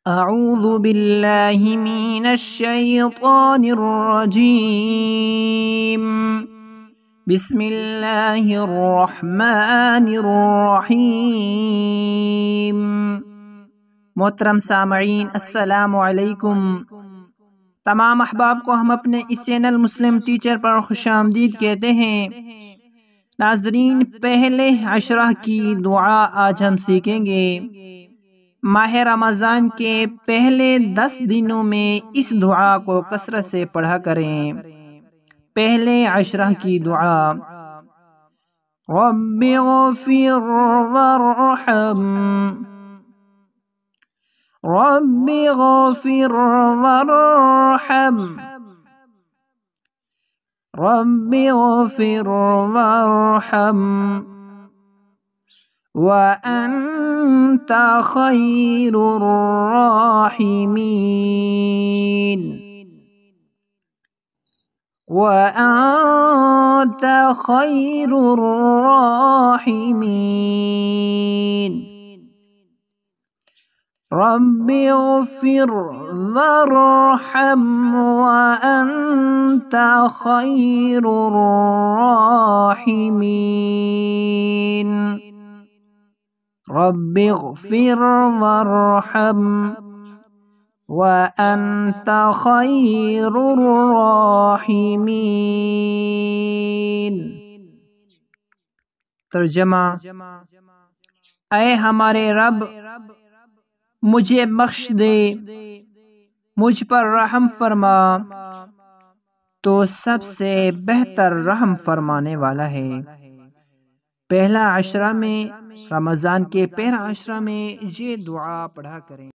اعوذ باللہ من الشیطان الرجیم بسم اللہ الرحمن الرحیم۔ محترم سامعین، السلام علیکم۔ تمام احباب کو ہم اپنے اس چینل مسلم ٹیچر پر خوش آمدید کہتے ہیں۔ ناظرین، پہلے عشرہ کی دعا آج ہم سیکھیں گے۔ ماہ رمضان کے پہلے 10 دنوں میں اس دعا کو کثرت سے پڑھا کریں۔ پہلے عشرہ کی دعا: رب اغفر وارحم، رب اغفر وارحم، رب اغفر وارحم وأنت خير الراحمين، وأنت خير الراحمين، رب اغفر وارحم وأنت خير الراحمين، رب اغفر وارحم وأنت خير الراحمين۔ ترجمہ: اے ہمارے رب، مجھے بخش دے، مجھ پر رحم فرما، تو سب سے بہتر رحم فرمانے والا ہے۔ پہلا عشرہ میں، رمضان کے پہلا عشرہ میں یہ دعا پڑھا کریں۔